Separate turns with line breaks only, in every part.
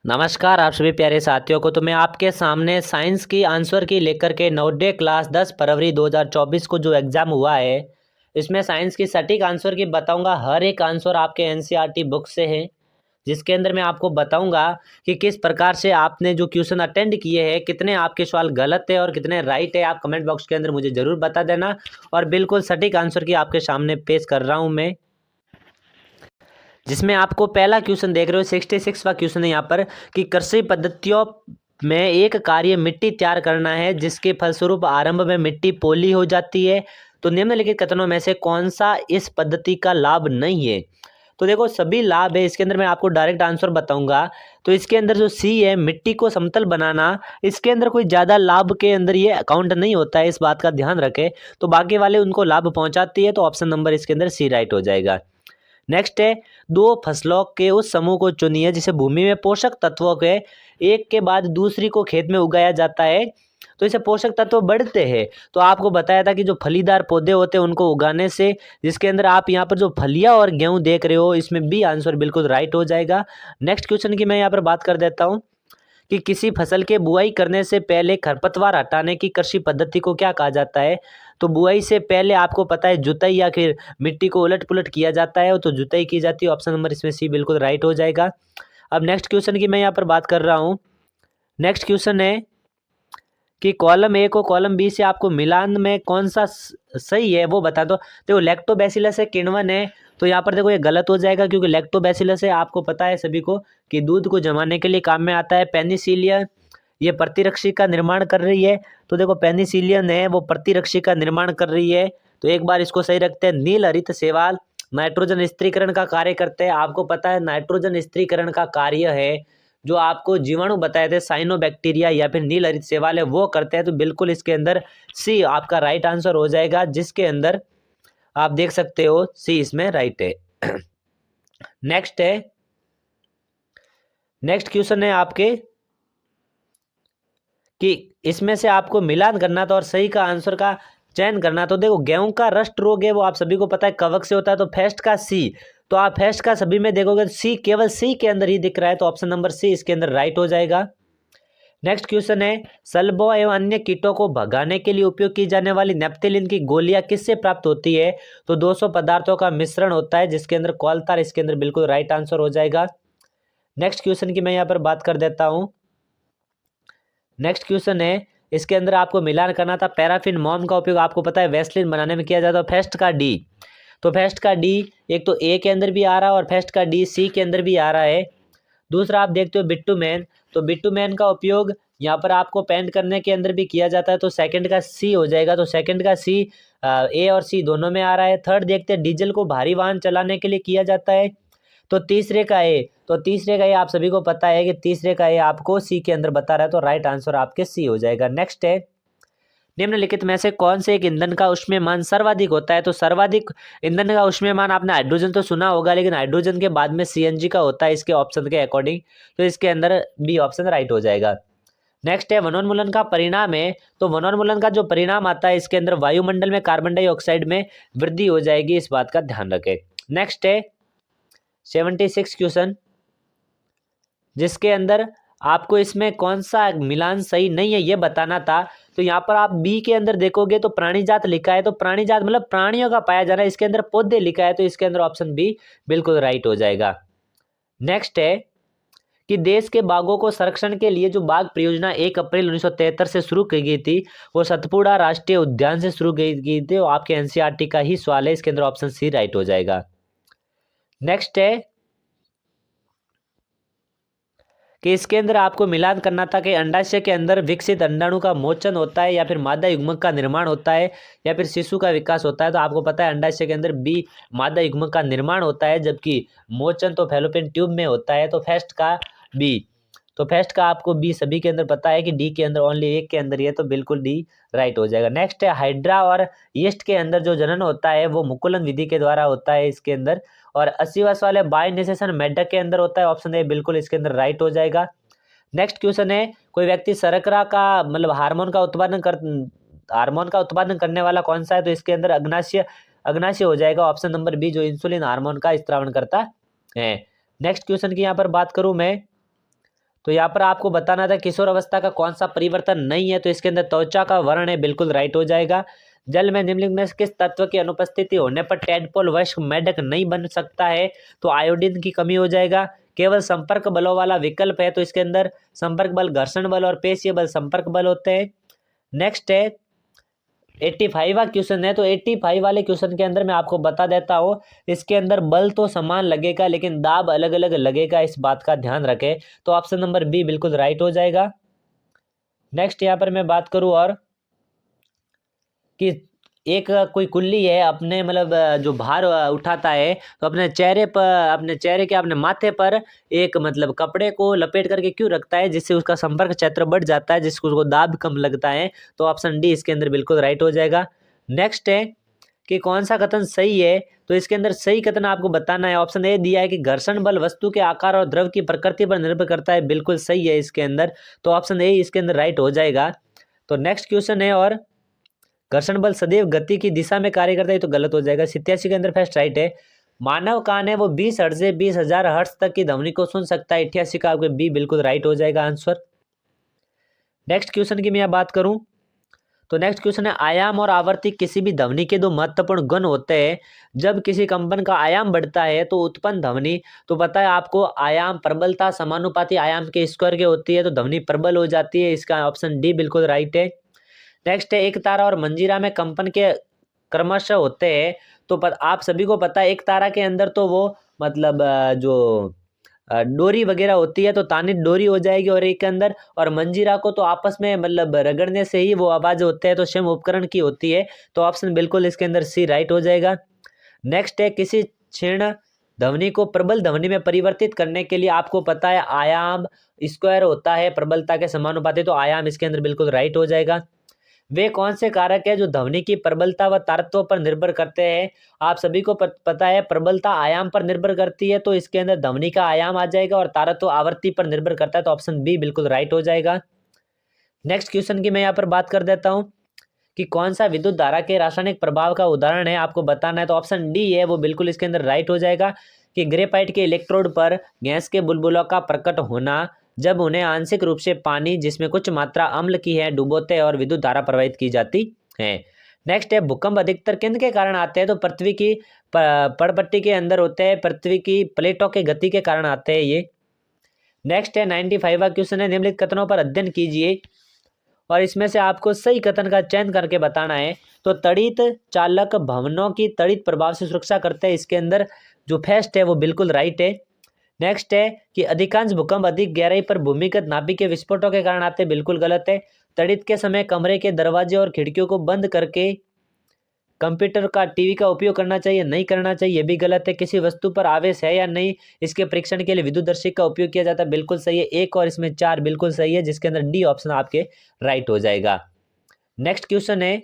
नमस्कार आप सभी प्यारे साथियों को। तो मैं आपके सामने साइंस की आंसर की लेकर के नवोदय क्लास 10 फरवरी 2024 को जो एग्ज़ाम हुआ है, इसमें साइंस की सटीक आंसर की बताऊंगा। हर एक आंसर आपके एनसीईआरटी बुक से है, जिसके अंदर मैं आपको बताऊंगा कि किस प्रकार से आपने जो क्वेश्चन अटेंड किए हैं, कितने आपके सवाल गलत है और कितने राइट है। आप कमेंट बॉक्स के अंदर मुझे ज़रूर बता देना। और बिल्कुल सटीक आंसर की आपके सामने पेश कर रहा हूँ मैं, जिसमें आपको पहला क्वेश्चन देख रहे हो 66वां क्वेश्चन है यहाँ पर कि कृषि पद्धतियों में एक कार्य मिट्टी तैयार करना है जिसके फलस्वरूप आरंभ में मिट्टी पोली हो जाती है। तो निम्नलिखित कथनों में से कौन सा इस पद्धति का लाभ नहीं है। तो देखो सभी लाभ है, इसके अंदर मैं आपको डायरेक्ट आंसर बताऊंगा। तो इसके अंदर जो सी है मिट्टी को समतल बनाना, इसके अंदर कोई ज़्यादा लाभ के अंदर ये अकाउंट नहीं होता है, इस बात का ध्यान रखें। तो बाकी वाले उनको लाभ पहुंचाती है, तो ऑप्शन नंबर इसके अंदर सी राइट हो जाएगा। नेक्स्ट है, दो फसलों के उस समूह को चुनिए जिसे भूमि में पोषक तत्वों के एक के बाद दूसरी को खेत में उगाया जाता है तो इसे पोषक तत्व बढ़ते हैं। तो आपको बताया था कि जो फलीदार पौधे होते हैं उनको उगाने से, जिसके अंदर आप यहाँ पर जो फलियां और गेहूं देख रहे हो, इसमें बी आंसर बिल्कुल राइट हो जाएगा। नेक्स्ट क्वेश्चन की मैं यहाँ पर बात कर देता हूँ कि किसी फसल के बुआई करने से पहले खरपतवार हटाने की कृषि पद्धति को क्या कहा जाता है। तो बुआई से पहले आपको पता है जुताई या फिर मिट्टी को उलट पुलट किया जाता है, तो जुताई की जाती है। ऑप्शन नंबर इसमें सी बिल्कुल राइट हो जाएगा। अब नेक्स्ट क्वेश्चन की मैं यहाँ पर बात कर रहा हूँ। नेक्स्ट क्वेश्चन है कि कॉलम ए को कॉलम बी से आपको मिलान में कौन सा सही है वो बता दो। देखो लैक्टोबैसिलस है, किण्वन है, तो यहाँ पर देखो ये गलत हो जाएगा क्योंकि लैक्टोबैसिलस है, आपको पता है सभी को कि दूध को जमाने के लिए काम में आता है। पेनिसिलियन ये प्रतिरक्षी का निर्माण कर रही है, तो देखो पेनिसिलियन है वो प्रतिरक्षी का निर्माण कर रही है। तो एक बार इसको सही रखते हैं। नील हरित शैवाल नाइट्रोजन स्थिरीकरण का कार्य करते हैं। आपको पता है नाइट्रोजन स्थिरीकरण का कार्य है जो आपको जीवाणु बताए थे साइनोबैक्टीरिया या फिर नील हरित शैवाल है वो करते हैं। तो बिल्कुल इसके अंदर सी आपका राइट आंसर हो जाएगा, जिसके अंदर आप देख सकते हो सी इसमें राइट है। नेक्स्ट है, नेक्स्ट क्वेश्चन है आपके कि इसमें से आपको मिलान करना था और सही का आंसर का चयन करना। तो देखो गेहूं का रस्ट रोग है वो आप सभी को पता है कवक से होता है, तो फेस्ट का सी। तो आप फेस्ट का सभी में देखोगे सी केवल सी के अंदर ही दिख रहा है, तो ऑप्शन नंबर सी इसके अंदर राइट हो जाएगा। नेक्स्ट क्वेश्चन है, सल्बो एवं अन्य कीटों को भगाने के लिए उपयोग की जाने वाली नेप्थिलिन की गोलियां किससे प्राप्त होती है। तो 200 पदार्थों का मिश्रण होता है जिसके अंदर कोलतार इसके अंदर बिल्कुल राइट आंसर हो जाएगा। नेक्स्ट क्वेश्चन की मैं यहाँ पर बात कर देता हूँ। नेक्स्ट क्वेश्चन है, इसके अंदर आपको मिलान करना था। पैराफिन मोम का उपयोग आपको पता है वैसलीन बनाने में किया जाता है। फेस्ट का डी, तो फेस्ट का डी एक तो ए के अंदर भी आ रहा है और फेस्ट का डी सी के अंदर भी आ रहा है। दूसरा आप देखते हो बिट्टूमेन, तो बिट्टूमेन का उपयोग यहाँ पर आपको पेंट करने के अंदर भी किया जाता है, तो सेकंड का सी हो जाएगा। तो सेकंड का सी ए और सी दोनों में आ रहा है। थर्ड देखते हैं, डीजल को भारी वाहन चलाने के लिए किया जाता है, तो तीसरे का ए। तो तीसरे का ए आप सभी को पता है कि तीसरे का ए आपको सी के अंदर बता रहा है, तो राइट आंसर आपके सी हो जाएगा। नेक्स्ट है, निम्नलिखित में से कौन से एक ईंधन का ऊष्मीयमान सर्वाधिक होता है। तो सर्वाधिक ईंधन का ऊष्मीयमान आपने हाइड्रोजन तो सुना होगा, लेकिन हाइड्रोजन के बाद में सीएनजी का होता है इसके ऑप्शन के अकॉर्डिंग, तो इसके अंदर बी ऑप्शन राइट हो जाएगा। नेक्स्ट है, वनोन्मूलन का परिणाम है। तो वनोन्मूलन का जो परिणाम आता है इसके अंदर वायुमंडल में कार्बन डाइऑक्साइड में वृद्धि हो जाएगी, इस बात का ध्यान रखें। नेक्स्ट है 76 क्वेश्चन, जिसके अंदर आपको इसमें कौन सा मिलान सही नहीं है ये बताना था। तो यहाँ पर आप बी के अंदर देखोगे तो प्राणी जात लिखा है, तो प्राणी जात मतलब प्राणियों का पाया जाना, इसके अंदर पौधे लिखा है, तो इसके अंदर ऑप्शन बी बिल्कुल राइट हो जाएगा। नेक्स्ट है कि देश के बाघों को संरक्षण के लिए जो बाघ परियोजना 1 अप्रैल 1973 से शुरू की गई थी वो सतपुड़ा राष्ट्रीय उद्यान से शुरू की गई थी। वो आपके एनसीईआरटी का ही सवाल है, इसके अंदर ऑप्शन सी राइट हो जाएगा। नेक्स्ट है कि इसके अंदर आपको मिलान करना था कि अंडाशय के अंदर विकसित अंडाणु का मोचन होता है या फिर मादा युग्मक का निर्माण होता है या फिर शिशु का विकास होता है। तो आपको पता है अंडाशय के अंदर बी मादा युग्मक का निर्माण होता है, जबकि मोचन तो फैलोपियन ट्यूब में होता है। तो फर्स्ट का बी, तो फर्स्ट का आपको बी सभी के अंदर पता है कि डी के अंदर ओनली एक के अंदर ही है, तो बिल्कुल डी राइट हो जाएगा। नेक्स्ट है, हाइड्रा और यीस्ट के अंदर जो जनन होता है वो मुकुलन विधि के द्वारा होता है इसके अंदर, और 80 वर्ष वाले बायोनिसेशन मेढक के अंदर होता है। ऑप्शन ए बिल्कुल इसके अंदर राइट हो जाएगा। नेक्स्ट क्वेश्चन है, कोई व्यक्ति शर्करा का मतलब हार्मोन का उत्पादन करने वाला कौन सा है। तो इसके अंदर अग्नाशय अग्नाशय हो जाएगा, ऑप्शन नंबर बी जो इंसुलिन हार्मोन का स्त्रावण करता है। नेक्स्ट क्वेश्चन की यहाँ पर बात करूं मैं, तो यहाँ पर आपको बताना था किशोर अवस्था का कौन सा परिवर्तन नहीं है, तो इसके अंदर त्वचा का वर्ण है, बिल्कुल राइट हो जाएगा। जल में निम्नलिखित में से किस तत्व की अनुपस्थिति होने पर टेडपोल वयस्क मेंढक नहीं बन सकता है, तो आयोडीन की कमी हो जाएगा। केवल संपर्क बलों वाला विकल्प है, तो इसके अंदर संपर्क बल, घर्षण बल और पेशीय बल संपर्क बल होते हैं। नेक्स्ट है 85वां क्वेश्चन है, तो 85 वाले क्वेश्चन के अंदर मैं आपको बता देता हूँ, इसके अंदर बल तो समान लगेगा लेकिन दाब अलग अलग लगेगा, इस बात का ध्यान रखें। तो ऑप्शन नंबर बी बिल्कुल राइट हो जाएगा। नेक्स्ट यहाँ पर मैं बात करूँ और कि एक कोई कुल्ली है, अपने मतलब जो भार उठाता है, तो अपने चेहरे पर, अपने चेहरे के अपने माथे पर एक मतलब कपड़े को लपेट करके क्यों रखता है, जिससे उसका संपर्क क्षेत्र बढ़ जाता है, जिसको उसको दाब कम लगता है। तो ऑप्शन डी इसके अंदर बिल्कुल राइट हो जाएगा। नेक्स्ट है कि कौन सा कथन सही है, तो इसके अंदर सही कथन आपको बताना है। ऑप्शन ए दिया है कि घर्षण बल वस्तु के आकार और द्रव की प्रकृति पर निर्भर करता है, बिल्कुल सही है इसके अंदर। तो ऑप्शन ए इसके अंदर राइट हो जाएगा। तो नेक्स्ट क्वेश्चन है, और घर्षण बल सदैव गति की दिशा में कार्य करता है, तो गलत हो जाएगा। 87 के अंदर फर्स्ट राइट है। मानव कान है वो 20 हर्ट्ज से 20,000 हर्ट्ज तक की ध्वनि को सुन सकता है। 88 का आपके बी बिल्कुल राइट हो जाएगा आंसर। नेक्स्ट क्वेश्चन की मैं बात करूं, तो नेक्स्ट क्वेश्चन है आयाम और आवर्ती किसी भी ध्वनि के दो महत्वपूर्ण गुण होते हैं। जब किसी कंपन का आयाम बढ़ता है तो उत्पन्न ध्वनि, तो पता है आपको आयाम प्रबलता समानुपाती आयाम के स्क्वायर के होती है, तो ध्वनि प्रबल हो जाती है। इसका ऑप्शन डी बिल्कुल राइट है। नेक्स्ट है एक तारा और मंजीरा में कंपन के क्रमशः होते हैं, तो आप सभी को पता है एक तारा के अंदर तो वो मतलब जो डोरी वगैरह होती है, तो तानित डोरी हो जाएगी, और एक के अंदर, और मंजीरा को तो आपस में मतलब रगड़ने से ही वो आवाज होते हैं, तो स्वयं उपकरण की होती है। तो ऑप्शन बिल्कुल इसके अंदर सी राइट हो जाएगा। नेक्स्ट है किसी क्षीण ध्वनि को प्रबल ध्वनि में परिवर्तित करने के लिए आपको पता है आयाम स्क्वायर होता है प्रबलता के समानुपाती, तो आयाम इसके अंदर बिल्कुल राइट हो जाएगा। वे कौन से कारक है जो ध्वनि की प्रबलता व तारत्व पर निर्भर करते हैं, आप सभी को पता है प्रबलता आयाम पर निर्भर करती है, तो इसके अंदर ध्वनि का आयाम आ जाएगा, और तारत्व आवृत्ति पर निर्भर करता है, तो ऑप्शन बी बिल्कुल राइट हो जाएगा। नेक्स्ट क्वेश्चन की मैं यहाँ पर बात कर देता हूँ कि कौन सा विद्युत धारा के रासायनिक प्रभाव का उदाहरण है, आपको बताना है। तो ऑप्शन डी है वो बिल्कुल इसके अंदर राइट हो जाएगा कि ग्रेफाइट के इलेक्ट्रोड पर गैस के बुलबुलों का प्रकट होना, जब उन्हें आंशिक रूप से पानी जिसमें कुछ मात्रा अम्ल की है डुबोते हैं और विद्युत धारा प्रवाहित की जाती है। नेक्स्ट है भूकंप अधिकतर किन के कारण आते हैं, तो पृथ्वी की पड़पट्टी के अंदर होते हैं, पृथ्वी की प्लेटों के गति के कारण आते हैं ये। नेक्स्ट है 95वां क्वेश्चन है, निम्नलिखित कथनों पर अध्ययन कीजिए और इसमें से आपको सही कथन का चयन करके बताना है। तो तड़ित चालक भवनों की तड़ित प्रभाव से सुरक्षा करते हैं, इसके अंदर जो फर्स्ट है वो बिल्कुल राइट है। नेक्स्ट है कि अधिकांश भूकंप अधिक गहराई पर भूमिगत नाभिक के विस्फोटों के कारण आते हैं, बिल्कुल गलत है। तड़ित के समय कमरे के दरवाजे और खिड़कियों को बंद करके कंप्यूटर का टीवी का उपयोग करना चाहिए, नहीं करना चाहिए, ये भी गलत है। किसी वस्तु पर आवेश है या नहीं, इसके परीक्षण के लिए विद्युतदर्शी का उपयोग किया जाता है, बिल्कुल सही है। एक और इसमें 4 बिल्कुल सही है, जिसके अंदर डी ऑप्शन आपके राइट हो जाएगा। नेक्स्ट क्वेश्चन है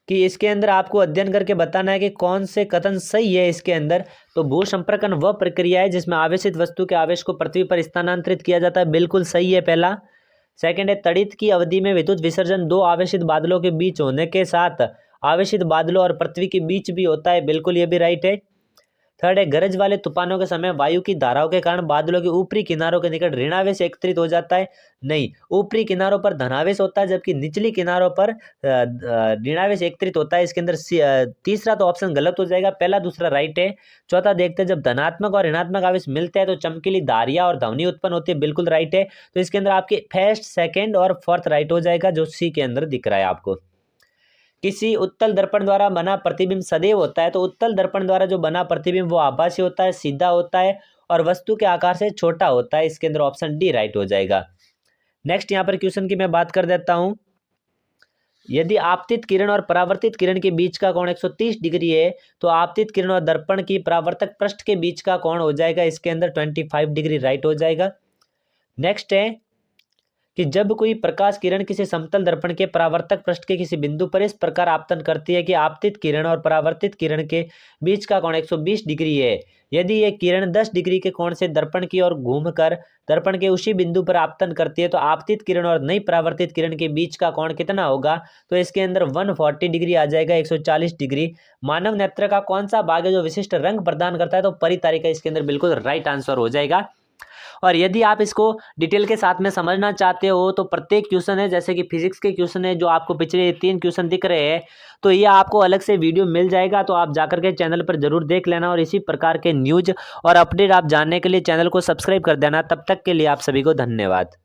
कि इसके अंदर आपको अध्ययन करके बताना है कि कौन से कथन सही है इसके अंदर। तो भू संपर्कन वह प्रक्रिया है जिसमें आवेशित वस्तु के आवेश को पृथ्वी पर स्थानांतरित किया जाता है, बिल्कुल सही है पहला। सेकंड है तड़ित की अवधि में विद्युत विसर्जन दो आवेशित बादलों के बीच होने के साथ आवेशित बादलों और पृथ्वी के बीच भी होता है, बिल्कुल ये भी राइट है। थर्ड है गरज वाले तूफानों के समय वायु की धाराओं के कारण बादलों के ऊपरी किनारों के निकट ऋणावेश एकत्रित हो जाता है, नहीं, ऊपरी किनारों पर धनावेश होता है जबकि निचली किनारों पर ऋणावेश एकत्रित होता है। इसके अंदर तीसरा तो ऑप्शन गलत हो जाएगा, पहला दूसरा राइट है। चौथा देखते हैं जब धनात्मक और ऋणात्मक आवेश मिलते हैं तो चमकीली धारियां और ध्वनि उत्पन्न होती है, बिल्कुल राइट है। तो इसके अंदर आपके फर्स्ट, सेकेंड और फोर्थ राइट हो जाएगा, जो सी के अंदर दिख रहा है आपको। किसी उत्तल दर्पण द्वारा बना प्रतिबिंब सदैव होता है, तो उत्तल दर्पण द्वारा जो बना प्रतिबिंब वो आभासी होता है, सीधा होता है और वस्तु के आकार से छोटा होता है। इसके अंदर ऑप्शन डी राइट हो जाएगा। नेक्स्ट यहाँ पर क्वेश्चन की मैं बात कर देता हूं, यदि आपतित किरण और परावर्तित किरण के बीच का कोण 130 डिग्री है तो आपतित किरण और दर्पण की परावर्तक पृष्ठ के बीच का कोण हो जाएगा, इसके अंदर 25 डिग्री राइट हो जाएगा। नेक्स्ट है कि जब कोई प्रकाश किरण किसी समतल दर्पण के परावर्तक पृष्ठ के किसी बिंदु पर इस प्रकार आपतन करती है कि आपतित किरण और परावर्तित किरण के बीच का कोण 120 डिग्री है, यदि ये किरण 10 डिग्री के कोण से दर्पण की ओर घूमकर दर्पण के उसी बिंदु पर आपतन करती है तो आपतित किरण और नई परावर्तित किरण के बीच का कोण कितना होगा, तो इसके अंदर 140 डिग्री आ जाएगा, 140 डिग्री। मानव नेत्र का कौन सा भाग है जो विशिष्ट रंग प्रदान करता है, तो परितारिका इसके अंदर बिल्कुल राइट आंसर हो जाएगा। और यदि आप इसको डिटेल के साथ में समझना चाहते हो तो प्रत्येक क्वेश्चन है, जैसे कि फिजिक्स के क्वेश्चन है जो आपको पिछले 3 क्वेश्चन दिख रहे हैं, तो ये आपको अलग से वीडियो मिल जाएगा, तो आप जाकर के चैनल पर जरूर देख लेना और इसी प्रकार के न्यूज और अपडेट आप जानने के लिए चैनल को सब्सक्राइब कर देना। तब तक के लिए आप सभी को धन्यवाद।